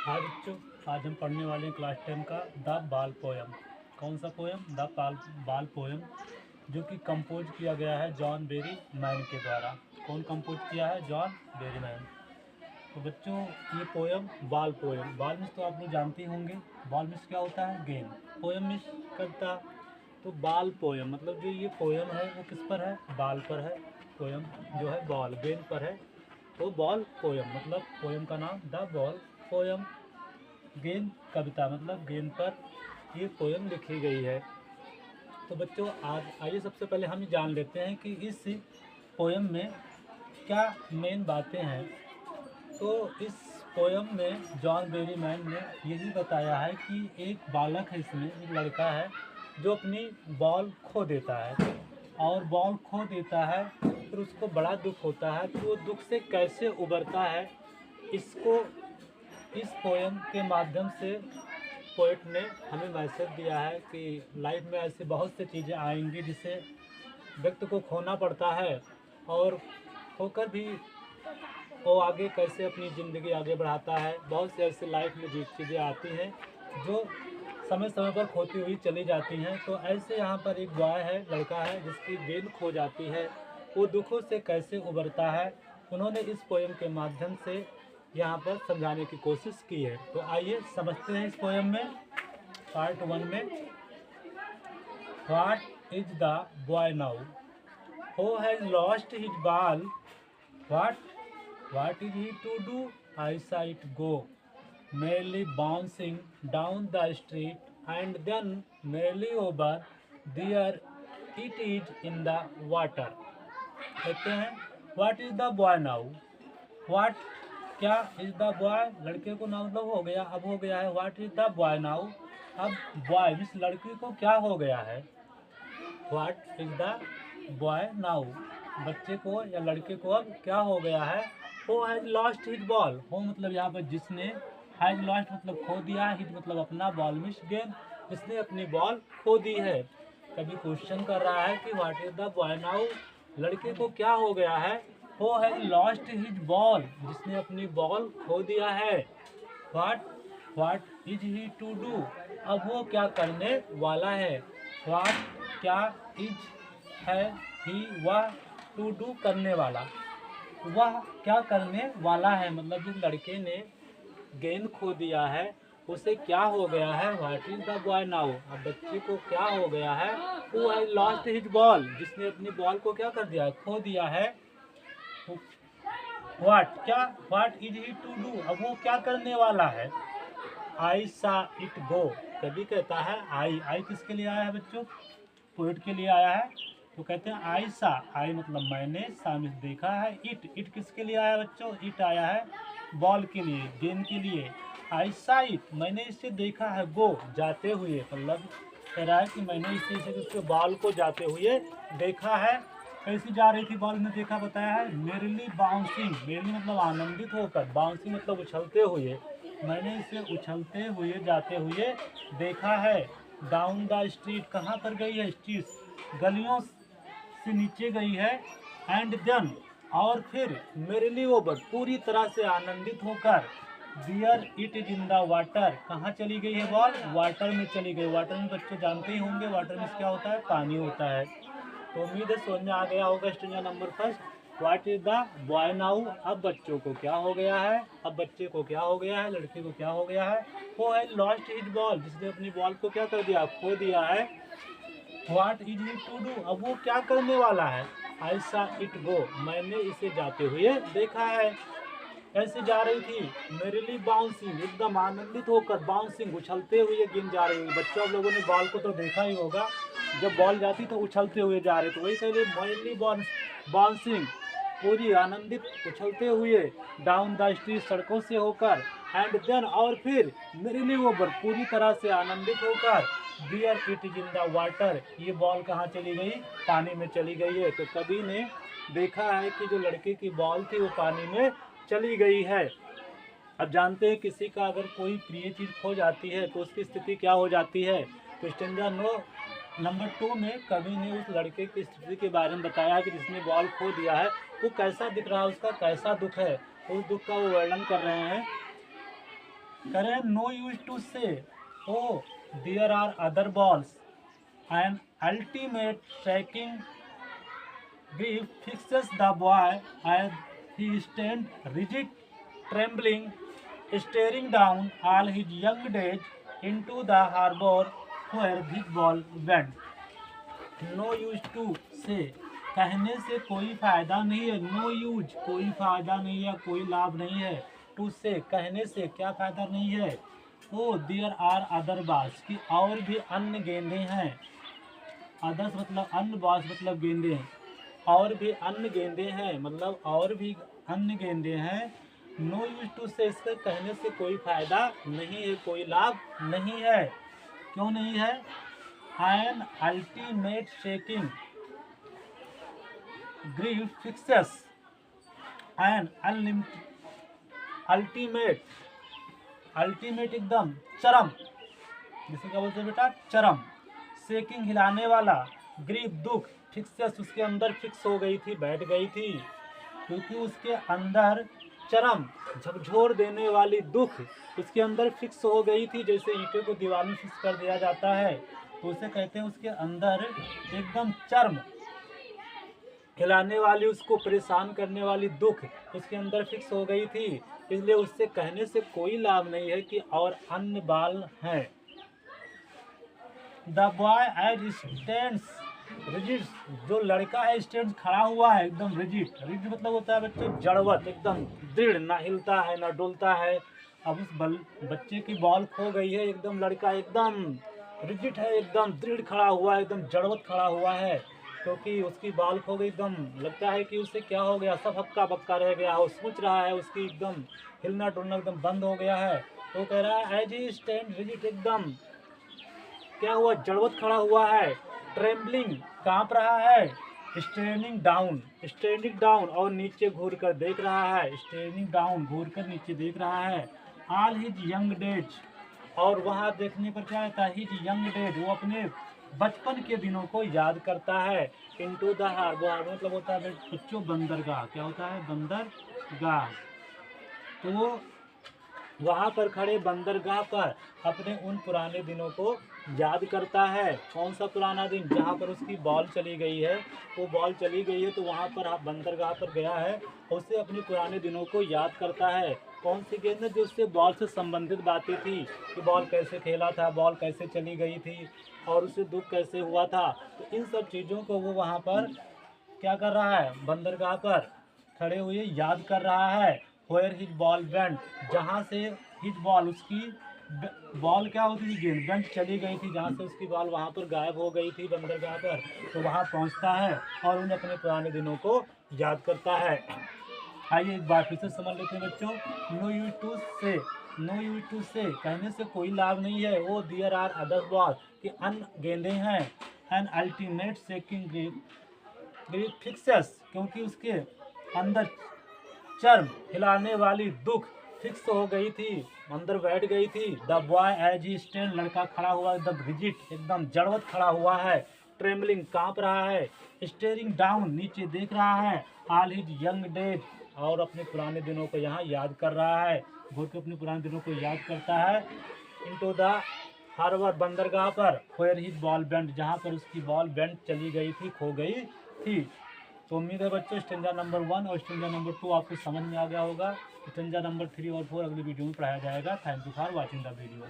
हाय बच्चों, आज हम पढ़ने वाले हैं क्लास 10 का द बाल पोयम। कौन सा पोयम? द बाल पोयम, जो कि कंपोज किया गया है जॉन बेरी मैन के द्वारा। कौन कंपोज किया है? John Berryman. तो बच्चों, ये पोयम बाल मिस तो आप लोग जानते ही होंगे। बाल मिस क्या होता है? गेंद। पोयम मिस करता। तो बाल पोयम मतलब जो ये पोयम है वो किस पर है? बाल पर है। पोयम जो है बॉल गेंद पर है, तो बॉल पोयम मतलब पोयम का नाम द बॉल पोयम। गेंद कविता मतलब गेंद पर ये पोयम लिखी गई है। तो बच्चों, आज आइए सबसे पहले हम जान लेते हैं कि इस पोयम में क्या मेन बातें हैं। तो इस पोयम में जॉन बेरी मैन ने यही बताया है कि एक बालक है, इसमें एक लड़का है जो अपनी बॉल खो देता है, और बॉल खो देता है फिर उसको बड़ा दुख होता है। तो वो दुख से कैसे उबरता है, इसको इस पोयम के माध्यम से पोएट ने हमें मैसेज दिया है कि लाइफ में ऐसी बहुत सी चीज़ें आएंगी जिसे व्यक्ति को खोना पड़ता है, और खोकर भी वो आगे कैसे अपनी ज़िंदगी आगे बढ़ाता है। बहुत से ऐसे लाइफ में जी चीज़ें आती हैं जो समय समय पर खोती हुई चली जाती हैं। तो ऐसे यहाँ पर एक बॉय है, लड़का है जिसकी गेंद खो जाती है। वो दुखों से कैसे उबरता है, उन्होंने इस पोयम के माध्यम से यहाँ पर समझाने की कोशिश की है। तो आइए समझते हैं इस पोयम में। पार्ट 1 में, what is the boy now who has lost his ball, what is he to do, I sight go merely bouncing down the street and then merely over there it is in the water। कहते हैं what is the boy now. What क्या? Is the boy लड़के को now मतलब हो गया, अब हो गया है। What is the boy now, अब बॉय मीन्स लड़की को क्या हो गया है। What is the boy now, बच्चे को या लड़के को अब क्या हो गया है। Who has lost his ball, हो मतलब यहाँ पर जिसने, हैज लॉस्ट मतलब खो दिया, हिज मतलब अपना, बॉल मीन्स गेम, जिसने अपनी बॉल खो दी है। कभी क्वेश्चन कर रहा है कि what is the boy now, लड़के को क्या हो गया है। Who has lost his ball, जिसने अपनी बॉल खो दिया है। What is he to do, अब वो क्या करने वाला है। व्हाट क्या, इज है ही वह, टू डू करने वाला, वह क्या करने वाला है मतलब जिस लड़के ने गेंद खो दिया है उसे क्या हो गया है। What is the boy now, अब बच्चे को क्या हो गया है। Who has lost his ball, जिसने अपनी बॉल को क्या कर दिया, खो दिया है। व्हाट क्या, what is he to do, अब वो क्या करने वाला है। आई सा इट गो, कभी कहता है आई किसके लिए आया है बच्चों? पोएट के लिए आया है। तो कहते हैं आई सा, आई मतलब मैंने, सा मीन्स देखा है, इट किसके लिए आया बच्चों? इट आया है बॉल के लिए, गेंद के लिए। आई सा इट, मैंने इसे देखा है, गो जाते हुए, मतलब कह रहा है कि मैंने इसे उसके बॉल को जाते हुए देखा है। कैसी जा रही थी बॉल में देखा, बताया है मेरली बाउंसिंग, मेरली मतलब आनंदित होकर, बाउंसिंग मतलब उछलते हुए, मैंने इसे उछलते हुए जाते हुए देखा है। डाउन द स्ट्रीट, कहाँ पर गई है? स्ट्रीट गलियों से नीचे गई है। एंड देन और फिर मेरली ओवर पूरी तरह से आनंदित होकर, bear it is in the water, कहाँ चली गई है बॉल? वाटर में चली गई। वाटर में बच्चों जानते ही होंगे वाटर में क्या होता है, पानी होता है। तो उम्मीद है समझ में आ गया होगा student number first. What is the boy now, अब बच्चों को क्या हो गया है, अब बच्चे को क्या हो गया है, लड़के को क्या हो गया है। वो है लॉस्ट हिज बॉल, जिसने अपनी बॉल को क्या कर दिया, खो दिया है। What is he to do, अब वो क्या करने वाला है। आई सा इट गो, मैंने इसे जाते हुए देखा है। कैसे जा रही थी, मेरेली बाउंसिंग, एकदम आनंदित होकर, बाउंसिंग उछलते हुए गेंद जा रही हुई। बच्चों आप लोगों ने बॉल को तो देखा ही होगा, जब बॉल जाती तो उछलते हुए जा रहे, तो वही कह रहे मेरेली बाउंसिंग, पूरी आनंदित उछलते हुए, डाउन द स्ट्रीट सड़कों से होकर, एंड देन और फिर मेरेली ओवर पूरी तरह से आनंदित होकर, bear it is in the water, ये बॉल कहाँ चली गई, पानी में चली गई है। तो कभी ने देखा है कि जो लड़के की बॉल थी वो पानी में चली गई है। अब जानते हैं किसी का अगर कोई प्रिय चीज़ खो जाती है तो उसकी स्थिति क्या हो जाती है। तो स्टैंजा नंबर 2 में कवि ने उस लड़के की स्थिति के बारे में बताया कि जिसने बॉल खो दिया है वो कैसा दिख रहा है, उसका कैसा दुख है, उस दुख का वो वर्णन कर रहे हैं। करें no use to say oh there are other balls and ultimate tracking grief fixes the boy as he stands rigid, trembling, staring down all his young days into the harbor where this ball went. No use to say कहने से कोई फायदा नहीं है. No use कोई फायदा नहीं है, कोई लाभ नहीं है. टू से कहने से क्या फायदा नहीं है. ओ देयर आर अदर बास की और भी अन्य गेंदे हैं. अदर्स मतलब अन्य, बास मतलब गेंदे. और भी अन्य गेंदे हैं मतलब और भी अन्य गेंदे हैं. नो यूज टू से इसके कहने से कोई फायदा नहीं है, कोई लाभ नहीं है. क्यों नहीं है. An ultimate shaking grief fixes an ultimate ultimate एकदम चरम, जिसे क्या बोलते हैं बेटा, चरम. शेकिंग हिलाने वाला, ग्रीफ दुख, फिक्सेस उसके अंदर फिक्स हो गई थी, बैठ गई थी, क्योंकि उसके अंदर चरम झकझोर देने वाली दुख उसके अंदर फिक्स हो गई थी. जैसे ईंटे को दीवार में फिक्स कर दिया जाता है तो उसे कहते हैं उसके अंदर एकदम चरम हिलाने वाली, उसको परेशान करने वाली दुख उसके अंदर फिक्स हो गई थी. इसलिए उससे कहने से कोई लाभ नहीं है कि और अन्य बाल हैं. The boy as stands rigid, जो लड़का है स्टैंड खड़ा हुआ है एकदम रिजिड. रिजिड मतलब होता है बच्चे जड़वत, एकदम दृढ़, ना हिलता है ना डुलता है. अब उस बच्चे की बॉल खो गई है, एकदम लड़का एकदम रिजिड है, एकदम दृढ़ खड़ा हुआ है, एकदम जड़वत खड़ा हुआ है, क्योंकि उसकी बॉल खो गई. एकदम लगता है कि उससे क्या हो गया, सब हक्का बक्का रह गया. वो सोच रहा है, उसकी एकदम हिलना डुलना एकदम बंद हो गया है. तो कह रहा है एज ही स्टैंड रिजिड, एकदम क्या हुआ, जड़वत खड़ा हुआ है. ट्रेम्बलिंग कांप रहा है. स्टेनिंग डाउन, स्टेनिंग डाउन और नीचे घूर कर देख रहा है. स्टेनिंग डाउन घूर कर नीचे देख रहा है. ऑल हिज यंग डेज, और वहाँ देखने पर क्या रहता है, हिज यंग डेज, वो अपने बचपन के दिनों को याद करता है. इनटू द हार्बर, हार्बर मतलब होता है बच्चों बंदरगाह. क्या होता है, बंदरगाह. तो वो वहाँ पर खड़े बंदरगाह पर अपने उन पुराने दिनों को याद करता है. कौन सा पुराना दिन, जहाँ पर उसकी बॉल चली गई है. वो बॉल चली गई है तो वहाँ पर आप बंदरगाह पर गया है, उससे अपने पुराने दिनों को याद करता है. कौन सी गेंद है, जो उससे बॉल से संबंधित बातें थी, कि बॉल कैसे खेला था, बॉल कैसे चली गई थी और उसे दुख कैसे हुआ था. तो इन सब चीज़ों को वो वहाँ पर क्या कर रहा है, बंदरगाह पर खड़े हुए याद कर रहा है. वेयर हिज बॉल वेंट, जहाँ से हिज बॉल, उसकी बॉल क्या होती थी, गेंद वेंट चली गई थी, जहाँ से उसकी बॉल वहाँ पर गायब हो गई थी बंदरगाह पर. तो वहाँ पहुँचता है और उन्हें अपने पुराने दिनों को याद करता है. आइए एक बार फिर से समझ लेते हैं बच्चों. नो यूज टू से, नो यूज टू से कहने से कोई लाभ नहीं है. वो देयर आर अदर बॉल कि अन्य गेंदे हैं. एन अल्टीमेट सेकिंग ग्रीफ फिक्सेस, क्योंकि उसके अंदर चर्म हिलाने वाली दुख फिक्स हो गई थी, अंदर बैठ गई थी. The boy as he stand, लड़का खड़ा हुआ एकदम रिजिड, एकदम जड़वत खड़ा हुआ है. ट्रेम्बलिंग कांप रहा है. स्टेरिंग डाउन नीचे देख रहा है. ऑल हिज यंग डेज, और अपने पुराने दिनों को यहाँ याद कर रहा है. घूर के अपने पुराने दिनों को याद करता है. इनटू द हार्बर, बंदरगाह पर. वेयर हिज बॉल बेंट, जहाँ पर उसकी बॉल बेंट चली गई थी, खो गई थी. तो उम्मीद है बच्चों स्टेंजा नंबर 1 और स्टेंजा नंबर 2 आपको समझ में आ गया होगा. स्टेंजा नंबर 3 और 4 अगली वीडियो में पढ़ाया जाएगा. Thank you for watching the video.